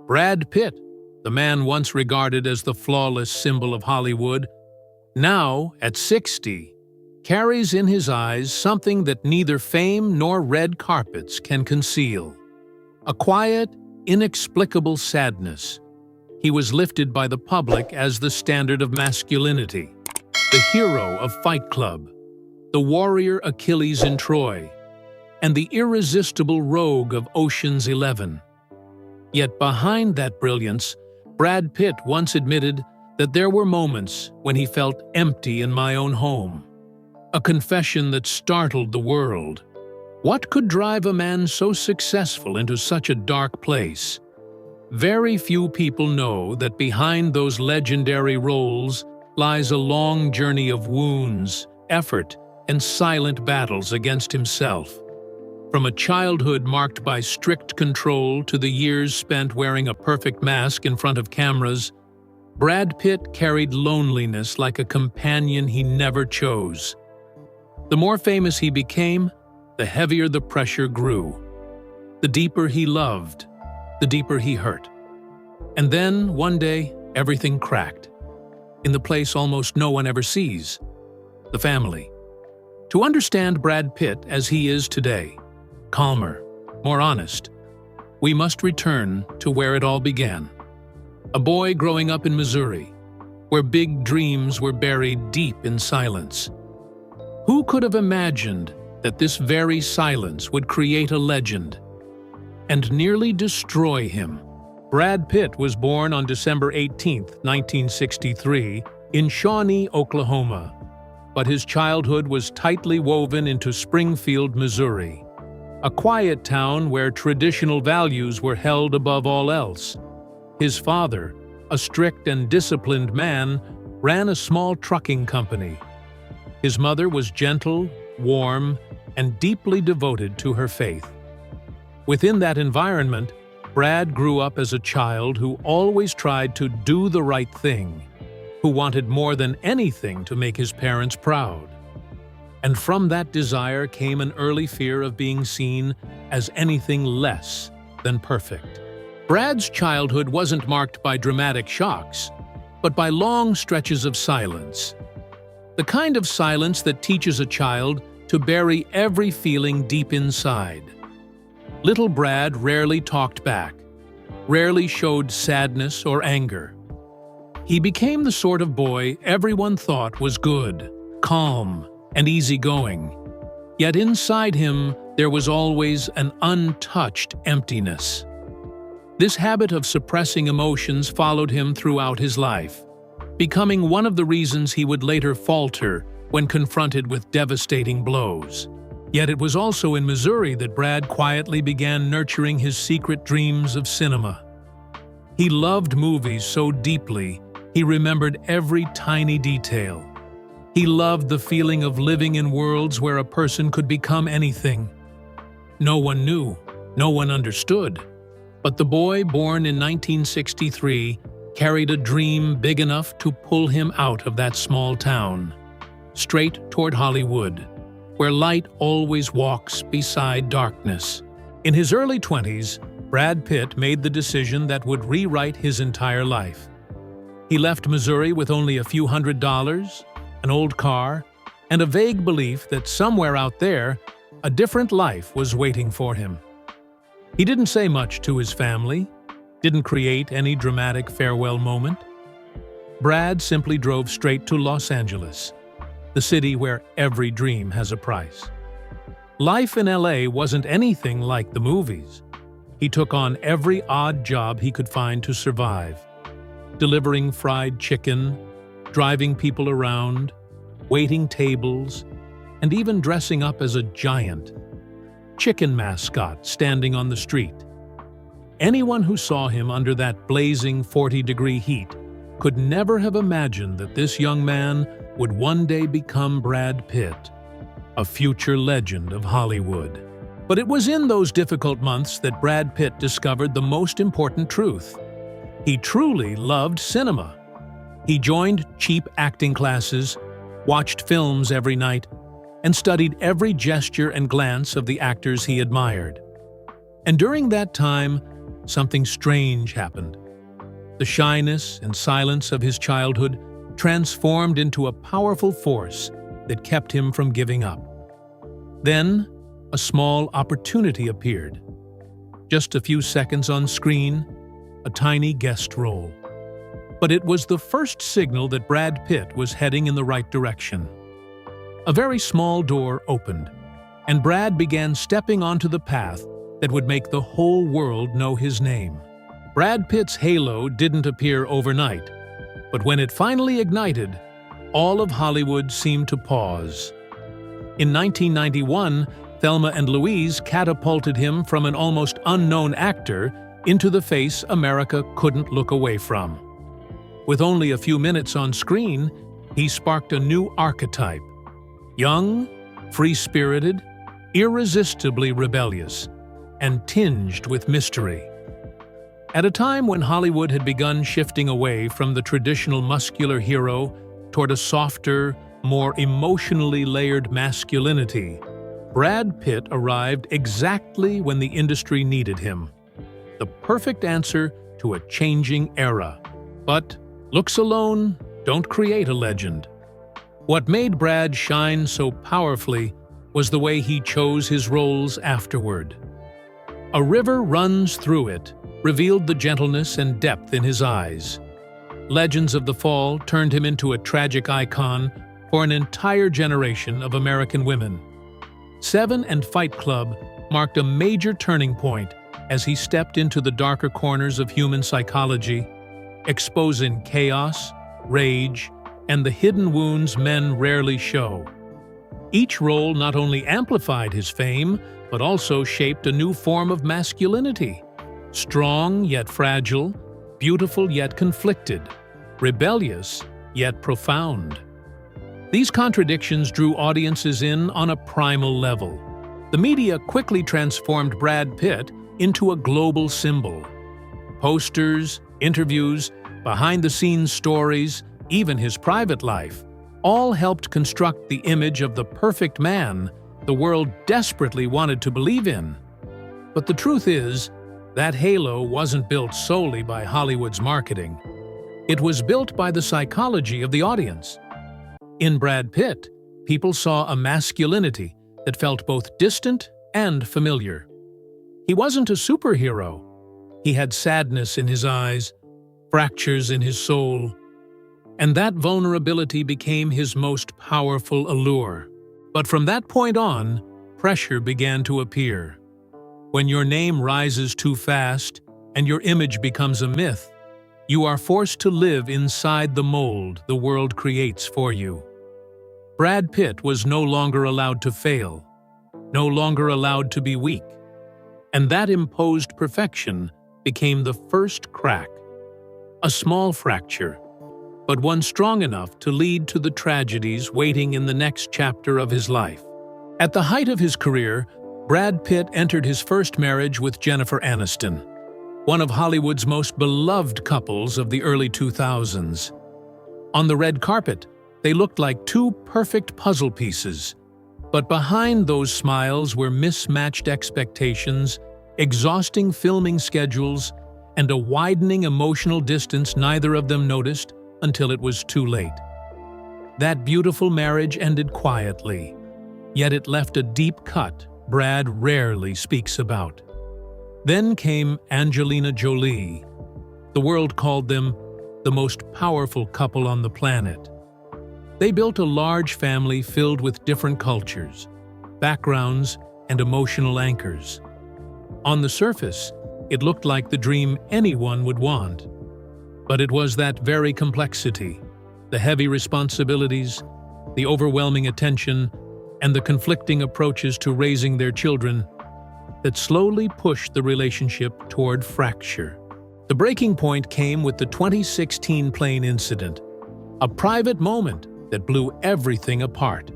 Brad Pitt, the man once regarded as the flawless symbol of Hollywood, now, at 60, carries in his eyes something that neither fame nor red carpets can conceal. A quiet, inexplicable sadness. He was lifted by the public as the standard of masculinity, the hero of Fight Club, the warrior Achilles in Troy, and the irresistible rogue of Ocean's 11. Yet behind that brilliance, Brad Pitt once admitted that there were moments when he felt empty in my own home. A confession that startled the world. What could drive a man so successful into such a dark place? Very few people know that behind those legendary roles lies a long journey of wounds, effort, and silent battles against himself. From a childhood marked by strict control to the years spent wearing a perfect mask in front of cameras, Brad Pitt carried loneliness like a companion he never chose. The more famous he became, the heavier the pressure grew. The deeper he loved, the deeper he hurt. And then, one day, everything cracked. In the place almost no one ever sees, the family. To understand Brad Pitt as he is today, calmer, more honest, we must return to where it all began. A boy growing up in Missouri, where big dreams were buried deep in silence. Who could have imagined that this very silence would create a legend and nearly destroy him? Brad Pitt was born on December 18, 1963, in Shawnee, Oklahoma, but his childhood was tightly woven into Springfield, Missouri, a quiet town where traditional values were held above all else. His father, a strict and disciplined man, ran a small trucking company. His mother was gentle, warm, and deeply devoted to her faith. Within that environment, Brad grew up as a child who always tried to do the right thing, who wanted more than anything to make his parents proud. And from that desire came an early fear of being seen as anything less than perfect. Brad's childhood wasn't marked by dramatic shocks, but by long stretches of silence. The kind of silence that teaches a child to bury every feeling deep inside. Little Brad rarely talked back, rarely showed sadness or anger. He became the sort of boy everyone thought was good, calm, and easygoing. Yet inside him, there was always an untouched emptiness. This habit of suppressing emotions followed him throughout his life, becoming one of the reasons he would later falter when confronted with devastating blows. Yet it was also in Missouri that Brad quietly began nurturing his secret dreams of cinema. He loved movies so deeply, he remembered every tiny detail. He loved the feeling of living in worlds where a person could become anything. No one knew, no one understood. But the boy born in 1963 carried a dream big enough to pull him out of that small town, straight toward Hollywood, where light always walks beside darkness. In his early 20s, Brad Pitt made the decision that would rewrite his entire life. He left Missouri with only a few $100s, an old car, and a vague belief that somewhere out there, a different life was waiting for him. He didn't say much to his family, didn't create any dramatic farewell moment. Brad simply drove straight to Los Angeles, the city where every dream has a price. Life in LA wasn't anything like the movies. He took on every odd job he could find to survive, delivering fried chicken, driving people around, waiting tables, and even dressing up as a giant chicken mascot standing on the street. Anyone who saw him under that blazing 40-degree heat could never have imagined that this young man would one day become Brad Pitt, a future legend of Hollywood. But it was in those difficult months that Brad Pitt discovered the most important truth. He truly loved cinema. He joined cheap acting classes, watched films every night, and studied every gesture and glance of the actors he admired. And during that time, something strange happened. The shyness and silence of his childhood transformed into a powerful force that kept him from giving up. Then, a small opportunity appeared. Just a few seconds on screen, a tiny guest role. But it was the first signal that Brad Pitt was heading in the right direction. A very small door opened, and Brad began stepping onto the path that would make the whole world know his name. Brad Pitt's halo didn't appear overnight, but when it finally ignited, all of Hollywood seemed to pause. In 1991, Thelma and Louise catapulted him from an almost unknown actor into the face America couldn't look away from. With only a few minutes on screen, he sparked a new archetype. Young, free-spirited, irresistibly rebellious, and tinged with mystery. At a time when Hollywood had begun shifting away from the traditional muscular hero toward a softer, more emotionally layered masculinity, Brad Pitt arrived exactly when the industry needed him. The perfect answer to a changing era. But looks alone don't create a legend. What made Brad shine so powerfully was the way he chose his roles afterward. A River Runs Through It revealed the gentleness and depth in his eyes. Legends of the Fall turned him into a tragic icon for an entire generation of American women. Seven and Fight Club marked a major turning point as he stepped into the darker corners of human psychology, exposing chaos, rage, and the hidden wounds men rarely show. Each role not only amplified his fame, but also shaped a new form of masculinity. Strong yet fragile, beautiful yet conflicted, rebellious yet profound. These contradictions drew audiences in on a primal level. The media quickly transformed Brad Pitt into a global symbol. Posters, interviews, behind-the-scenes stories, even his private life, all helped construct the image of the perfect man the world desperately wanted to believe in. But the truth is, that halo wasn't built solely by Hollywood's marketing. It was built by the psychology of the audience. In Brad Pitt, people saw a masculinity that felt both distant and familiar. He wasn't a superhero. He had sadness in his eyes, fractures in his soul, and that vulnerability became his most powerful allure. But from that point on, pressure began to appear. When your name rises too fast and your image becomes a myth, you are forced to live inside the mold the world creates for you. Brad Pitt was no longer allowed to fail, no longer allowed to be weak, and that imposed perfection became the first crack. A small fracture, but one strong enough to lead to the tragedies waiting in the next chapter of his life. At the height of his career, Brad Pitt entered his first marriage with Jennifer Aniston, one of Hollywood's most beloved couples of the early 2000s. On the red carpet, they looked like two perfect puzzle pieces, but behind those smiles were mismatched expectations, exhausting filming schedules, and a widening emotional distance neither of them noticed until it was too late. That beautiful marriage ended quietly, yet it left a deep cut Brad rarely speaks about. Then came Angelina Jolie. The world called them the most powerful couple on the planet. They built a large family filled with different cultures, backgrounds, and emotional anchors. On the surface, it looked like the dream anyone would want. But it was that very complexity, the heavy responsibilities, the overwhelming attention, and the conflicting approaches to raising their children that slowly pushed the relationship toward fracture. The breaking point came with the 2016 plane incident, a private moment that blew everything apart.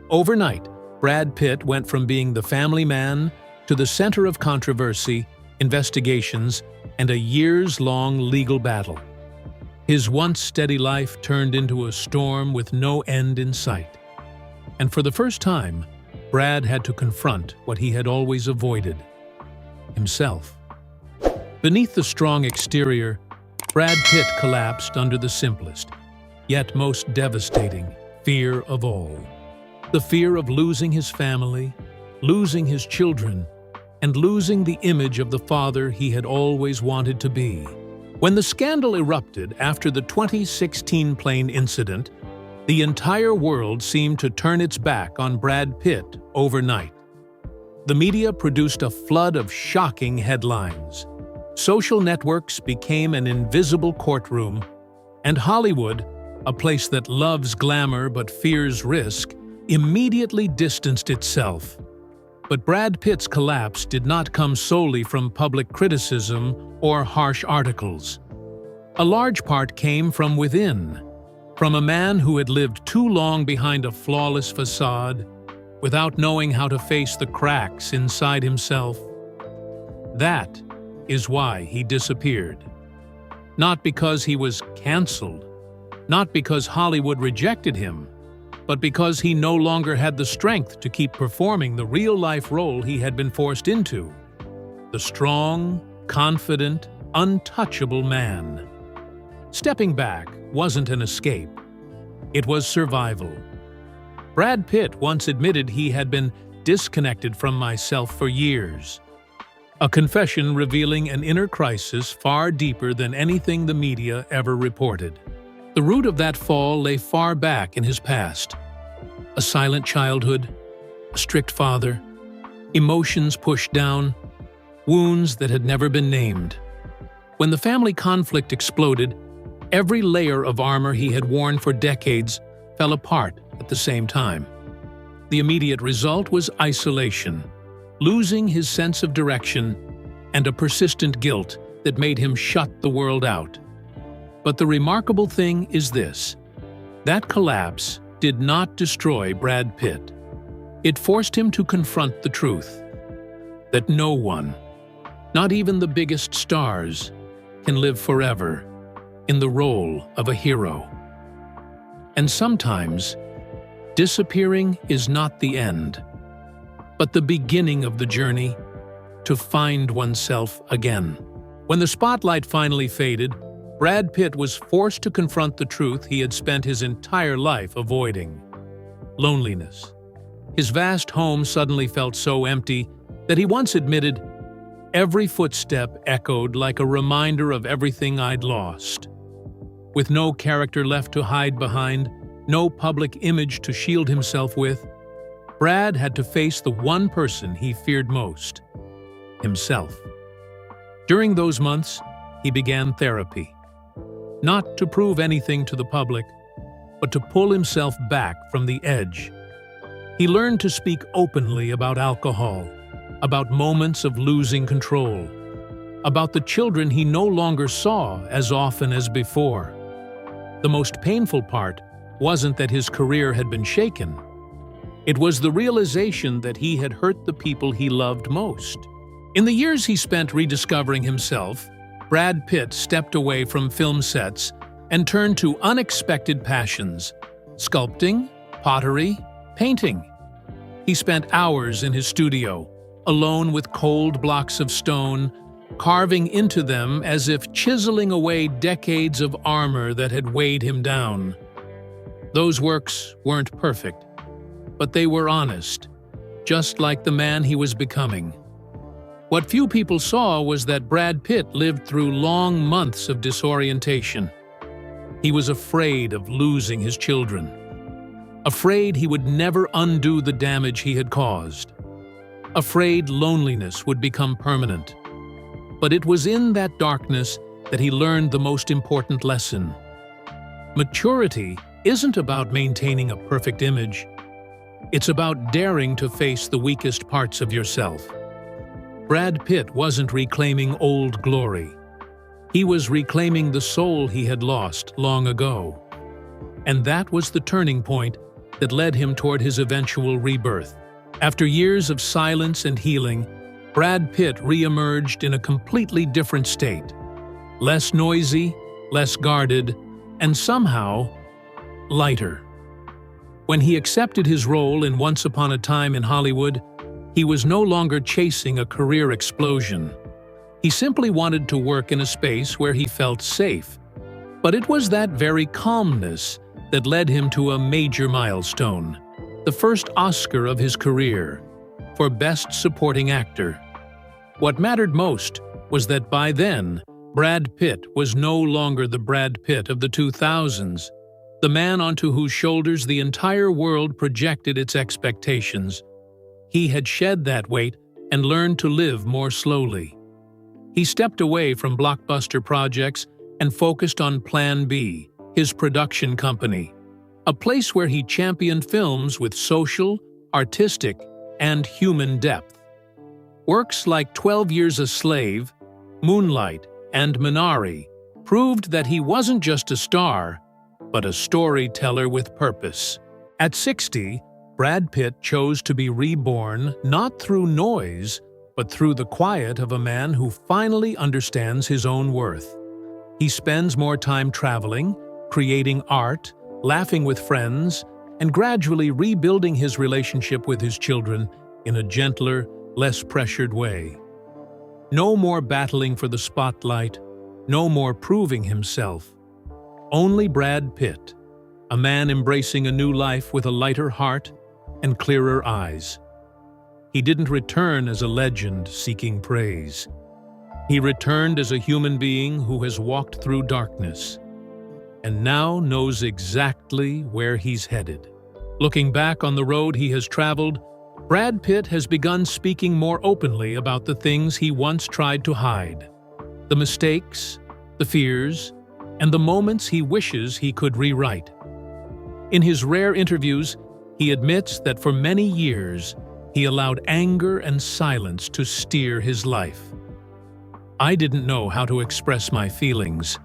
Overnight, Brad Pitt went from being the family man to the center of controversy, investigations, and a years-long legal battle. His once steady life turned into a storm with no end in sight. And for the first time, Brad had to confront what he had always avoided: himself. Beneath the strong exterior, Brad Pitt collapsed under the simplest, yet most devastating, fear of all. The fear of losing his family, losing his children, and losing the image of the father he had always wanted to be. When the scandal erupted after the 2016 plane incident, the entire world seemed to turn its back on Brad Pitt overnight. The media produced a flood of shocking headlines. Social networks became an invisible courtroom, and Hollywood, a place that loves glamour but fears risk, immediately distanced itself. But Brad Pitt's collapse did not come solely from public criticism or harsh articles. A large part came from within, from a man who had lived too long behind a flawless facade, without knowing how to face the cracks inside himself. That is why he disappeared. Not because he was canceled, not because Hollywood rejected him, but because he no longer had the strength to keep performing the real-life role he had been forced into. The strong, confident, untouchable man. Stepping back wasn't an escape. It was survival. Brad Pitt once admitted he had been disconnected from myself for years. A confession revealing an inner crisis far deeper than anything the media ever reported. The root of that fall lay far back in his past. A silent childhood, a strict father, emotions pushed down, wounds that had never been named. When the family conflict exploded, every layer of armor he had worn for decades fell apart at the same time. The immediate result was isolation, losing his sense of direction, and a persistent guilt that made him shut the world out. But the remarkable thing is this: that collapse did not destroy Brad Pitt. It forced him to confront the truth that no one, not even the biggest stars, can live forever in the role of a hero. And sometimes, disappearing is not the end, but the beginning of the journey to find oneself again. When the spotlight finally faded, Brad Pitt was forced to confront the truth he had spent his entire life avoiding: loneliness. His vast home suddenly felt so empty that he once admitted, "Every footstep echoed like a reminder of everything I'd lost." With no character left to hide behind, no public image to shield himself with, Brad had to face the one person he feared most: himself. During those months, he began therapy. Not to prove anything to the public, but to pull himself back from the edge. He learned to speak openly about alcohol, about moments of losing control, about the children he no longer saw as often as before. The most painful part wasn't that his career had been shaken. It was the realization that he had hurt the people he loved most. In the years he spent rediscovering himself, Brad Pitt stepped away from film sets and turned to unexpected passions: sculpting, pottery, painting. He spent hours in his studio, alone with cold blocks of stone, carving into them as if chiseling away decades of armor that had weighed him down. Those works weren't perfect, but they were honest, just like the man he was becoming. What few people saw was that Brad Pitt lived through long months of disorientation. He was afraid of losing his children, afraid he would never undo the damage he had caused, afraid loneliness would become permanent. But it was in that darkness that he learned the most important lesson. Maturity isn't about maintaining a perfect image. It's about daring to face the weakest parts of yourself. Brad Pitt wasn't reclaiming old glory. He was reclaiming the soul he had lost long ago. And that was the turning point that led him toward his eventual rebirth. After years of silence and healing, Brad Pitt re-emerged in a completely different state. Less noisy, less guarded, and somehow lighter. When he accepted his role in Once Upon a Time in Hollywood, he was no longer chasing a career explosion. He simply wanted to work in a space where he felt safe. But it was that very calmness that led him to a major milestone, the first Oscar of his career, for Best Supporting Actor. What mattered most was that by then, Brad Pitt was no longer the Brad Pitt of the 2000s, the man onto whose shoulders the entire world projected its expectations. He had shed that weight and learned to live more slowly. He stepped away from blockbuster projects and focused on Plan B, his production company, a place where he championed films with social, artistic, and human depth. Works like 12 Years a Slave, Moonlight, and Minari proved that he wasn't just a star, but a storyteller with purpose. At 60, Brad Pitt chose to be reborn not through noise, but through the quiet of a man who finally understands his own worth. He spends more time traveling, creating art, laughing with friends, and gradually rebuilding his relationship with his children in a gentler, less pressured way. No more battling for the spotlight, no more proving himself. Only Brad Pitt, a man embracing a new life with a lighter heart and clearer eyes. He didn't return as a legend seeking praise. He returned as a human being who has walked through darkness and now knows exactly where he's headed. Looking back on the road he has traveled, Brad Pitt has begun speaking more openly about the things he once tried to hide, the mistakes, the fears, and the moments he wishes he could rewrite. In his rare interviews, he admits that for many years, he allowed anger and silence to steer his life. I didn't know how to express my feelings,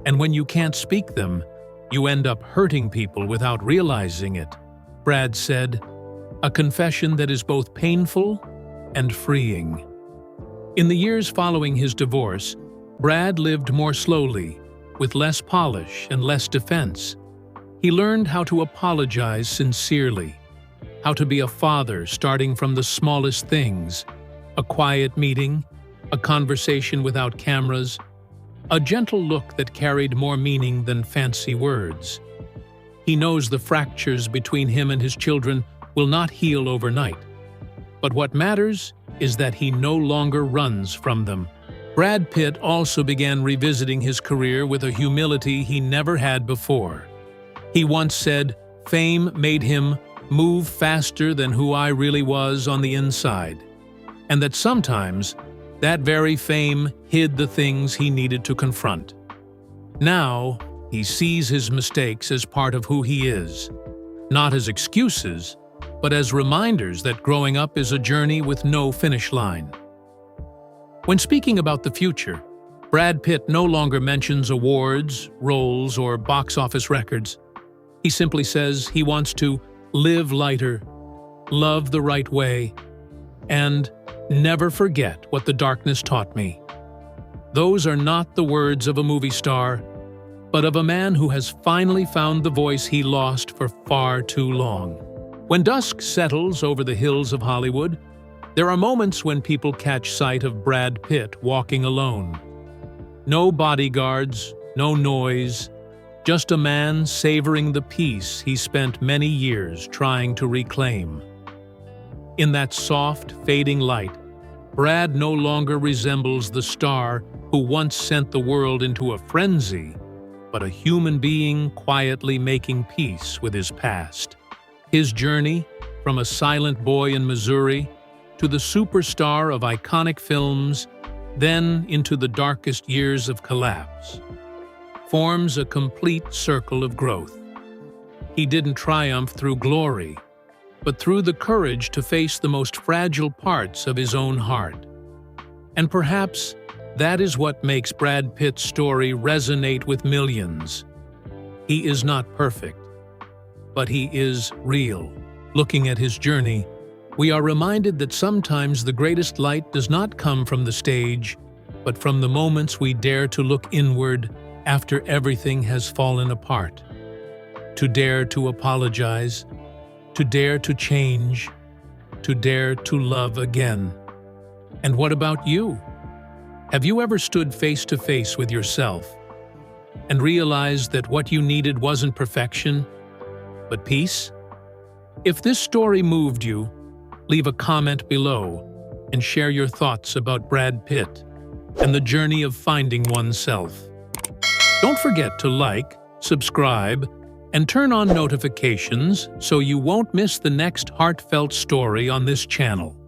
and when you can't speak them, you end up hurting people without realizing it, Brad said, a confession that is both painful and freeing. In the years following his divorce, Brad lived more slowly, with less polish and less defense. He learned how to apologize sincerely, how to be a father starting from the smallest things, a quiet meeting, a conversation without cameras, a gentle look that carried more meaning than fancy words. He knows the fractures between him and his children will not heal overnight. But what matters is that he no longer runs from them. Brad Pitt also began revisiting his career with a humility he never had before. He once said, "Fame made him move faster than who I really was on the inside," and that sometimes that very fame hid the things he needed to confront. Now, he sees his mistakes as part of who he is, not as excuses, but as reminders that growing up is a journey with no finish line. When speaking about the future, Brad Pitt no longer mentions awards, roles, or box office records. He simply says he wants to live lighter, love the right way, and never forget what the darkness taught me. Those are not the words of a movie star, but of a man who has finally found the voice he lost for far too long. When dusk settles over the hills of Hollywood, there are moments when people catch sight of Brad Pitt walking alone. No bodyguards, no noise, just a man savoring the peace he spent many years trying to reclaim. In that soft, fading light, Brad no longer resembles the star who once sent the world into a frenzy, but a human being quietly making peace with his past. His journey, from a silent boy in Missouri to the superstar of iconic films, then into the darkest years of collapse, forms a complete circle of growth. He didn't triumph through glory, but through the courage to face the most fragile parts of his own heart. And perhaps that is what makes Brad Pitt's story resonate with millions. He is not perfect, but he is real. Looking at his journey, we are reminded that sometimes the greatest light does not come from the stage, but from the moments we dare to look inward after everything has fallen apart. To dare to apologize, to dare to change, to dare to love again. And what about you? Have you ever stood face to face with yourself and realized that what you needed wasn't perfection, but peace? If this story moved you, leave a comment below and share your thoughts about Brad Pitt and the journey of finding oneself. Don't forget to like, subscribe, and turn on notifications so you won't miss the next heartfelt story on this channel.